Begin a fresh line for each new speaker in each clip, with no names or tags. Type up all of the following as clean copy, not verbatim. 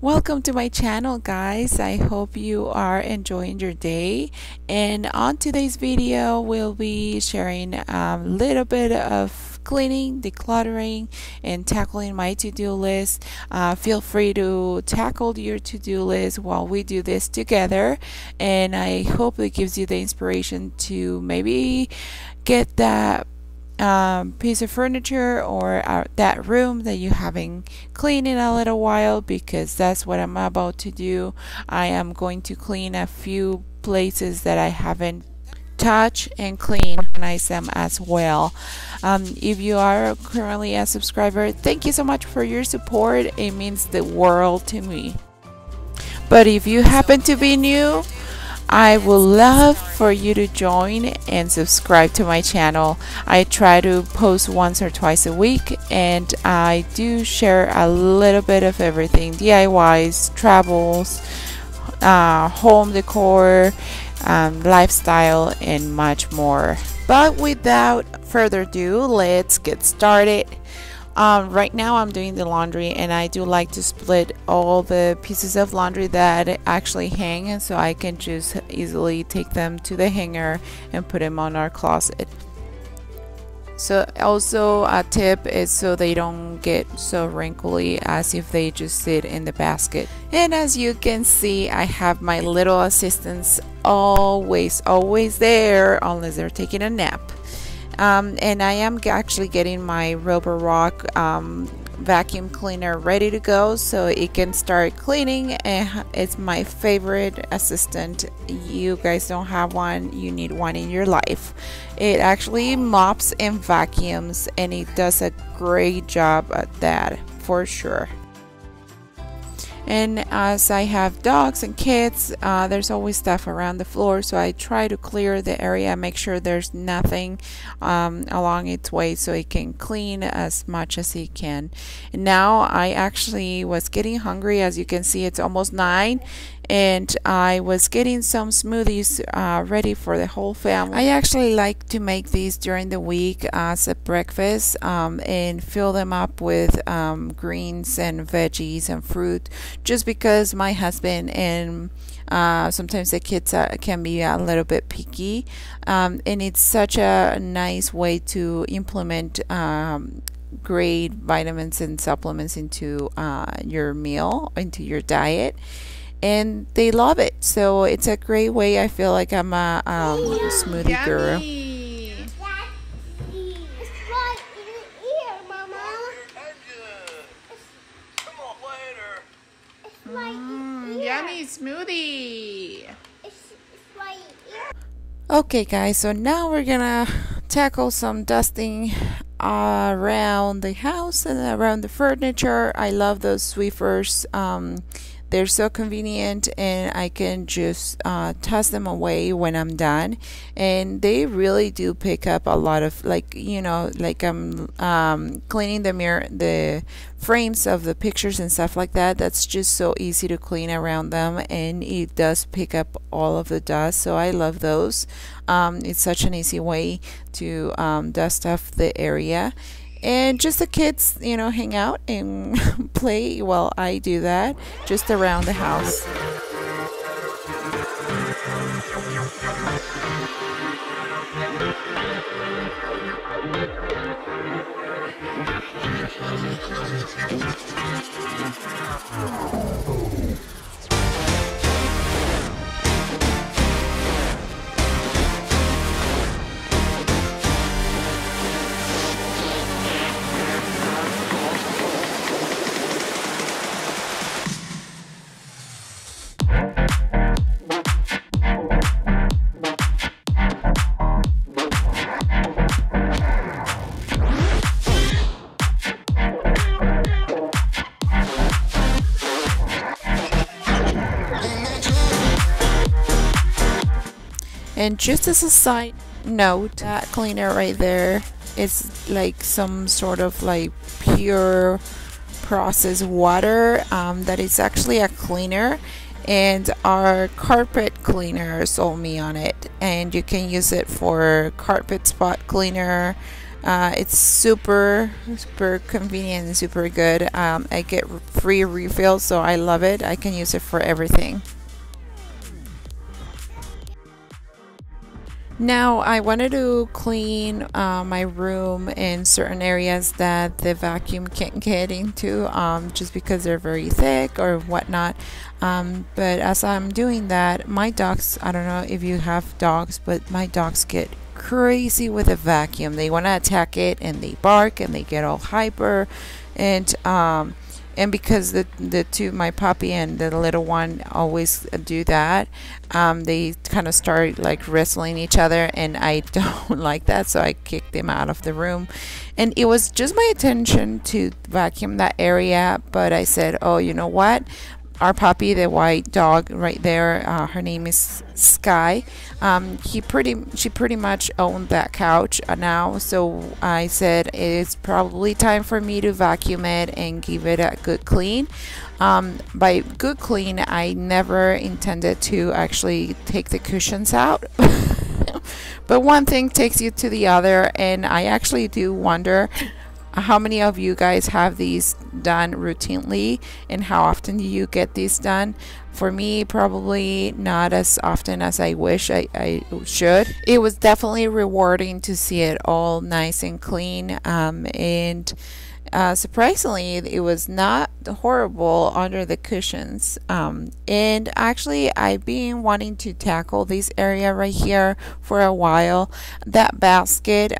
Welcome to my channel, guys. I hope you are enjoying your day. And on today's video, we'll be sharing a little bit of cleaning, decluttering, and tackling my to-do list. Feel free to tackle your to-do list while we do this together. And I hope it gives you the inspiration to maybe get that piece of furniture or that room that you haven't cleaned in a little while, because that's what I'm about to do. I am going to clean a few places that I haven't touched and clean, organize them as well. If you are currently a subscriber, thank you so much for your support. It means the world to me. But if you happen to be new, I would love for you to join and subscribe to my channel. I try to post once or twice a week, and I do share a little bit of everything: DIYs, travels, home decor, lifestyle, and much more. But without further ado, let's get started. Right now I'm doing the laundry, and I do like to split all the pieces of laundry that actually hang, and so I can just easily take them to the hanger and put them on our closet. So also a tip is so they don't get so wrinkly as if they just sit in the basket. And as you can see, I have my little assistants always there, unless they're taking a nap. And I am actually getting my Rubber Rock vacuum cleaner ready to go so it can start cleaning. And it's my favorite assistant. You guys don't have one, you need one in your life. It actually mops and vacuums, and it does a great job at that for sure. And as I have dogs and kids, there's always stuff around the floor, so I try to clear the area, make sure there's nothing along its way, so it can clean as much as it can. And now I actually was getting hungry. As you can see, it's almost 9, and I was getting some smoothies ready for the whole family. I actually like to make these during the week as a breakfast, and fill them up with greens and veggies and fruit, just because my husband and sometimes the kids can be a little bit picky, and it's such a nice way to implement great vitamins and supplements into your meal, into your diet. And they love it, so it's a great way. I feel like I'm a smoothie guru. Yummy smoothie. Okay, guys, so now we're gonna tackle some dusting around the house and around the furniture. I love those Sweepers. They're so convenient, and I can just toss them away when I'm done. And they really do pick up a lot of, like, you know, like I'm cleaning the frames of the pictures and stuff like that. That's just so easy to clean around them, and it does pick up all of the dust. So I love those. It's such an easy way to dust off the area. And just the kids, you know, hang out and play while I do that, just around the house. And just as a side note, that cleaner right there is like some sort of like pure processed water that is actually a cleaner, and our carpet cleaner sold me on it. And you can use it for carpet spot cleaner, It's super convenient and super good. I get free refills, so I love it. I can use it for everything. Now I wanted to clean my room in certain areas that the vacuum can't get into, just because they're very thick or whatnot. But as I'm doing that, my dogs, I don't know if you have dogs, but my dogs get crazy with a vacuum. They want to attack it and they bark and they get all hyper, and because the two, my puppy and the little one, always do that, they kind of start like wrestling each other, and I don't like that, so I kicked them out of the room. And it was just my intention to vacuum that area, but I said, oh, you know what, our puppy, the white dog right there, her name is Sky, she pretty much owned that couch now, so I said it's probably time for me to vacuum it and give it a good clean. By good clean, I never intended to actually take the cushions out. But one thing takes you to the other, and I actually do wonder how many of you guys have these done routinely, and how often do you get these done? For me, probably not as often as I wish I should. It was definitely rewarding to see it all nice and clean, and surprisingly, it was not horrible under the cushions. And actually, I've been wanting to tackle this area right here for a while. That basket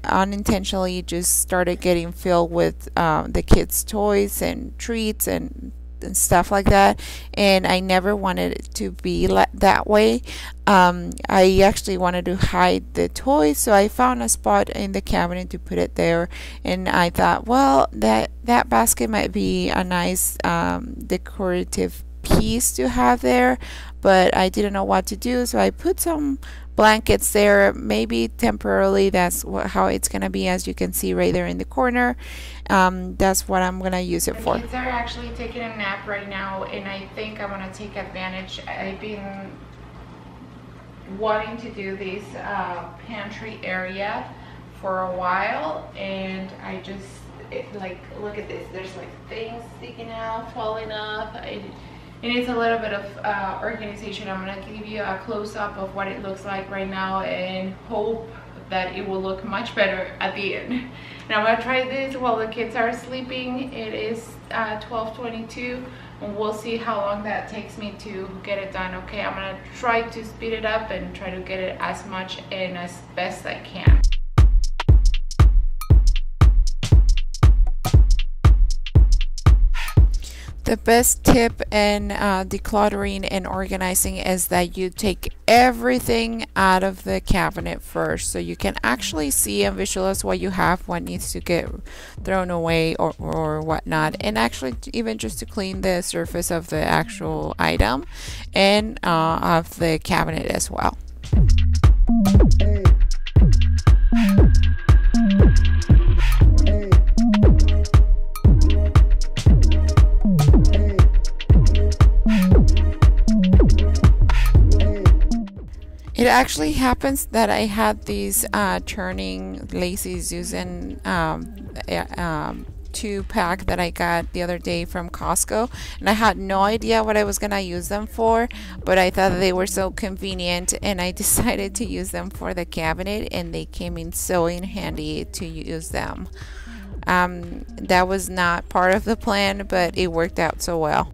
unintentionally just started getting filled with the kids' toys and treats and stuff like that, and I never wanted it to be that way. I actually wanted to hide the toys, so I found a spot in the cabinet to put it there, and I thought, well, that basket might be a nice decorative piece to have there, but I didn't know what to do, so I put some blankets there, maybe temporarily. That's how it's gonna be, as you can see right there in the corner. That's what I'm gonna use it for. The kids are actually taking a nap right now, and I think I'm gonna take advantage. I've been wanting to do this pantry area for a while, and I just like, look at this, there's like things sticking out, falling off. It needs a little bit of organization. I'm gonna give you a close-up of what it looks like right now, and hope that it will look much better at the end. Now I'm gonna try this while the kids are sleeping. It is 12:22, and we'll see how long that takes me to get it done. Okay, I'm gonna try to speed it up and try to get it as much and as best I can. The best tip in decluttering and organizing is that you take everything out of the cabinet first, so you can actually see and visualize what you have, what needs to get thrown away or whatnot, and actually even just to clean the surface of the actual item and of the cabinet as well. It actually happens that I had these turning Lazy Susan 2-pack that I got the other day from Costco, and I had no idea what I was gonna use them for, but I thought they were so convenient, and I decided to use them for the cabinet, and they came in so in handy to use them. That was not part of the plan, but it worked out so well.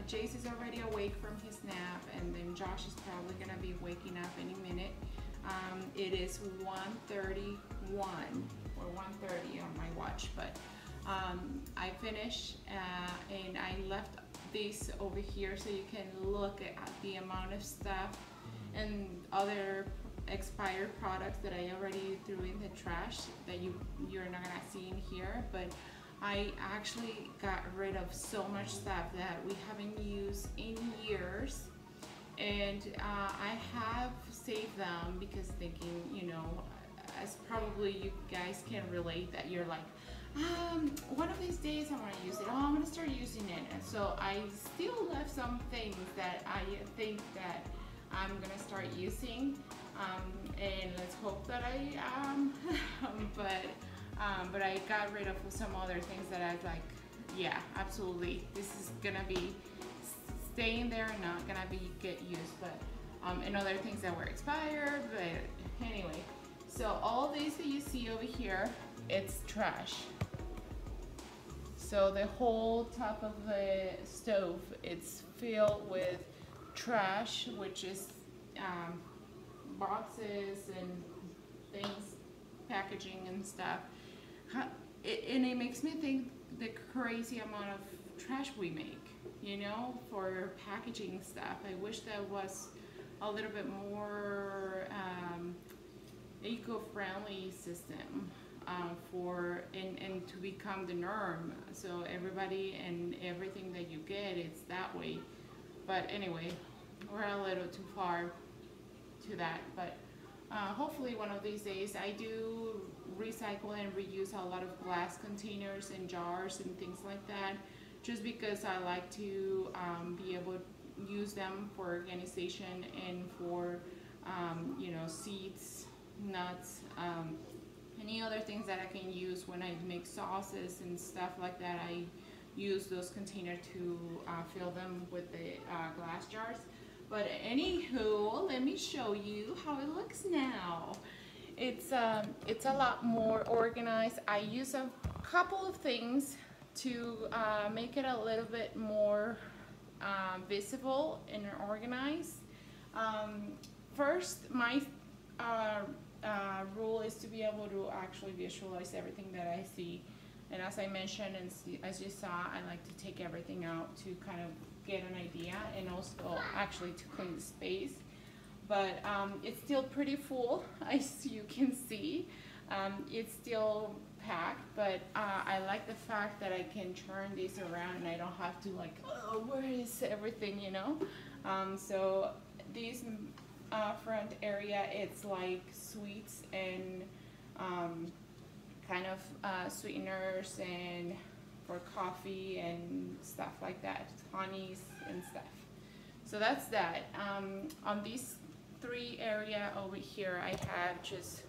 Jace is already awake from his nap, and then Josh is probably gonna be waking up any minute. It is 1:31 or 1:30 on my watch, but I finished and I left this over here so you can look at the amount of stuff and other expired products that I already threw in the trash that you're not gonna see in here. But I actually got rid of so much stuff that we haven't used in years, and I have saved them because thinking, you know, as probably you guys can relate, that you're like, one of these days I want to use it. Oh, I'm gonna start using it. And so I still left some things that I think that I'm gonna start using, and let's hope that I but I got rid of some other things that I was like, yeah, absolutely, this is gonna be staying there and not gonna be get used. But and other things that were expired. But anyway, so all these that you see over here, it's trash. So the whole top of the stove, it's filled with trash, which is boxes and things, packaging and stuff. And it makes me think the crazy amount of trash we make, you know, for packaging stuff. I wish that was a little bit more eco-friendly system for and to become the norm, so everybody and everything that you get, it's that way. But anyway, we're a little too far to that, but hopefully one of these days. I do recycle and reuse a lot of glass containers and jars and things like that, just because I like to be able to use them for organization and for you know, seeds, nuts, any other things that I can use when I make sauces and stuff like that. I use those containers to fill them with the glass jars. But anywho, let me show you how it looks now. It's a lot more organized. I use a couple of things to make it a little bit more visible and organized. First, my rule is to be able to actually visualize everything that I see. And as I mentioned, and as you saw, I like to take everything out to kind of get an idea, and also actually to clean the space. But it's still pretty full, as you can see. It's still packed, but I like the fact that I can turn this around and I don't have to like, oh, where is everything, you know? So this front area, it's like sweets and kind of sweeteners and for coffee and stuff like that, honeys and stuff. So that's that. On these three area over here, I have just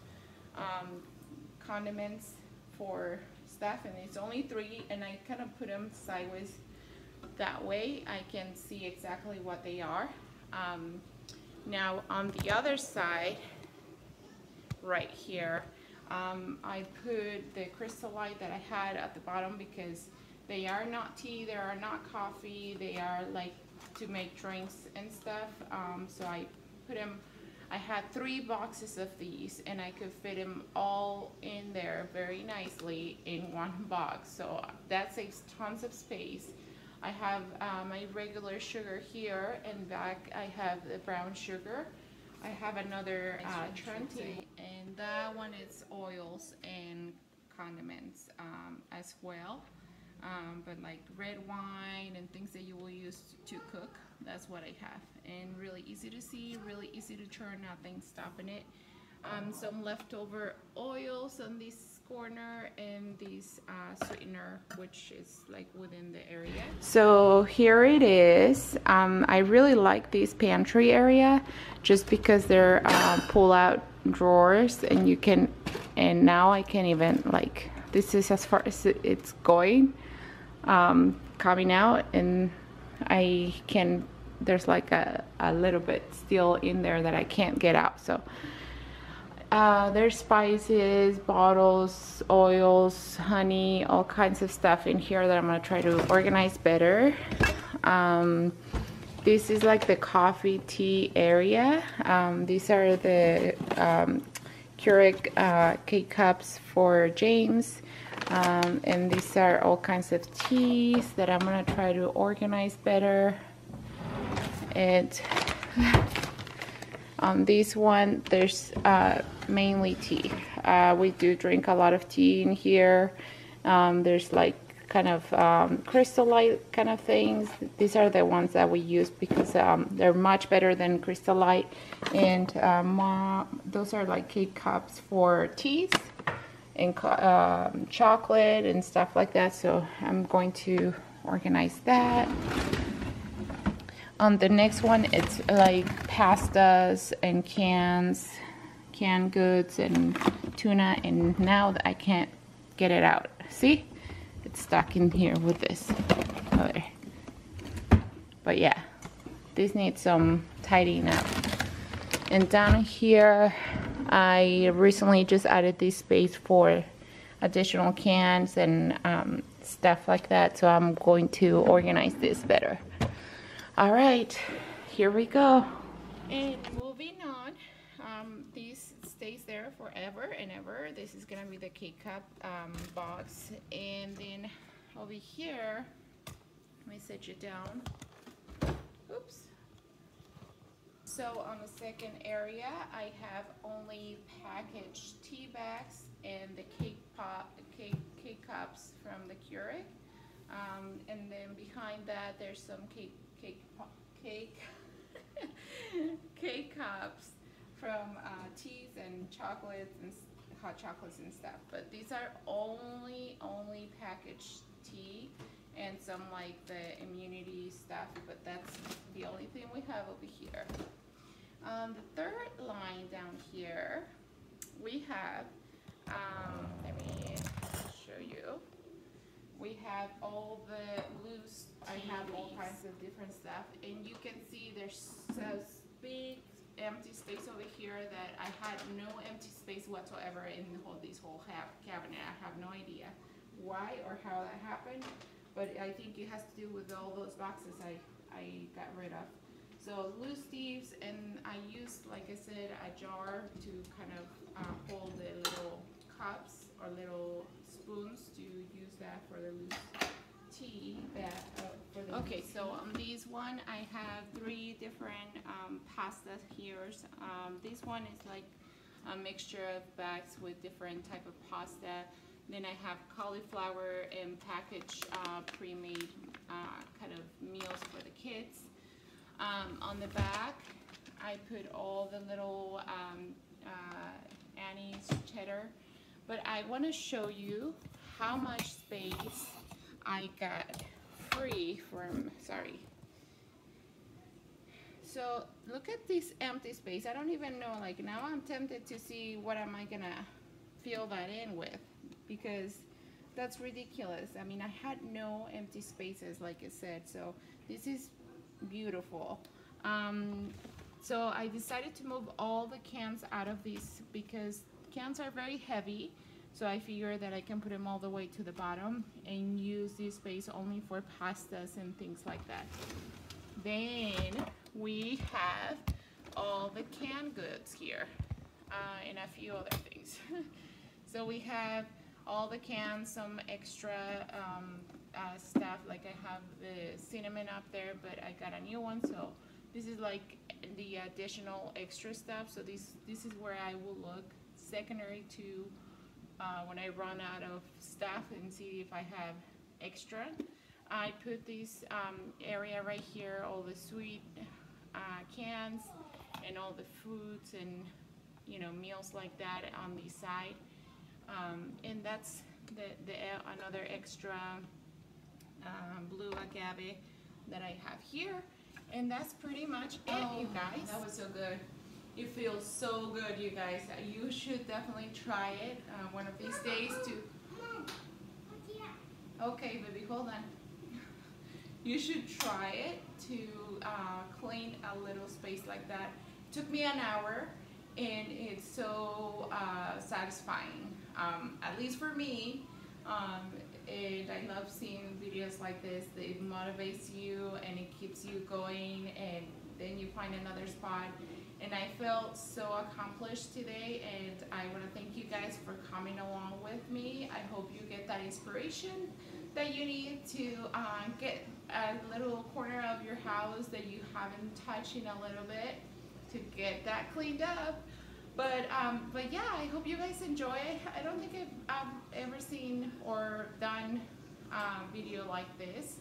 condiments for stuff, and it's only three, and I kind of put them sideways. That way I can see exactly what they are. Now on the other side, right here, I put the Crystal Light that I had at the bottom because they are not tea, they are not coffee, they are like to make drinks and stuff. So I put them, I had 3 boxes of these, and I could fit them all in there very nicely in one box. So that saves tons of space. I have my regular sugar here, and back I have the brown sugar. I have another Trenti, and that one is oils and condiments as well. But like red wine and things that you will use to cook, that's what I have. And really easy to see, really easy to turn, nothing stopping it. Some leftover oils on this corner, and this sweetener, which is like within the area. So here it is. I really like this pantry area just because they're pull out drawers, and you can, and now I can even like, this is as far as it's going, coming out, and I can, there's like a little bit still in there that I can't get out. So There's spices, bottles, oils, honey, all kinds of stuff in here that I'm gonna try to organize better. This is like the coffee tea area. These are the Keurig K-cups for James. And these are all kinds of teas that I'm gonna try to organize better. And on this one, there's mainly tea. We do drink a lot of tea in here. There's like kind of crystal light kind of things. These are the ones that we use because they're much better than crystal light. And those are like K-cups for teas and chocolate and stuff like that. So I'm going to organize that. The next one, it's like pastas and canned goods and tuna, and now I can't get it out. See? It's stuck in here with this. Over. But yeah, this needs some tidying up. And down here, I recently just added this space for additional cans and stuff like that, so I'm going to organize this better. All right, here we go. And moving on, this stays there forever and ever. This is gonna be the K-cup box. And then over here, let me set you down. Oops. So on the second area, I have only packaged tea bags and the K-cups from the Keurig. And then behind that, there's some K-cups from teas and chocolates and hot chocolates and stuff. But these are only packaged tea and some like the immunity stuff, but that's the only thing we have over here. The third line down here, we have, let me show you. We have all the loose, I have all kinds of different stuff, and you can see there's this big empty space over here that I had no empty space whatsoever in this whole cabinet. I have no idea why or how that happened, but I think it has to do with all those boxes I got rid of. So loose leaves, and I used, like I said, a jar to kind of hold the little cups or little spoons to use that for the loose tea. Okay, so on these one, I have 3 different pastas here. This one is like a mixture of bags with different type of pasta. Then I have cauliflower and packaged pre-made kind of meals for the kids. On the back, I put all the little Annie's cheddar, but I want to show you how much space I got free from, sorry. So look at this empty space. I don't even know, like now I'm tempted to see what am I gonna fill that in with, because that's ridiculous. I mean, I had no empty spaces, like I said, so this is beautiful. So I decided to move all the cans out of this because cans are very heavy, so I figure that I can put them all the way to the bottom and use this space only for pastas and things like that. Then we have all the canned goods here and a few other things. So we have all the cans, some extra stuff, like I have the cinnamon up there, but I got a new one, so this is like the additional extra stuff. So this is where I will look secondary to when I run out of stuff and see if I have extra. I put this area right here, all the sweet cans and all the fruits and meals like that on the side. And that's another extra blue agave that I have here. And that's pretty much it, you guys. That was so good. It feels so good, you guys. You should definitely try it one of these days to... Okay, baby, hold on. You should try it to clean a little space like that. It took me an hour, and it's so satisfying, at least for me. And I love seeing videos like this. It motivates you and it keeps you going, and then you find another spot. And I felt so accomplished today, and I want to thank you guys for coming along with me. I hope you get that inspiration that you need to get a little corner of your house that you haven't touched in a little bit, to get that cleaned up. But yeah, I hope you guys enjoy it. I don't think I've ever seen or done a video like this.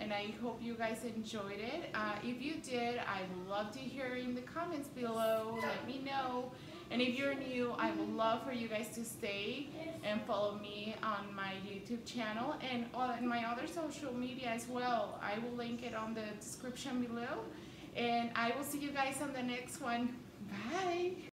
And I hope you guys enjoyed it. If you did, I would love to hear in the comments below. Let me know. And if you're new, I would love for you guys to stay and follow me on my YouTube channel and on my other social media as well. I will link it on the description below. And I will see you guys on the next one. Bye.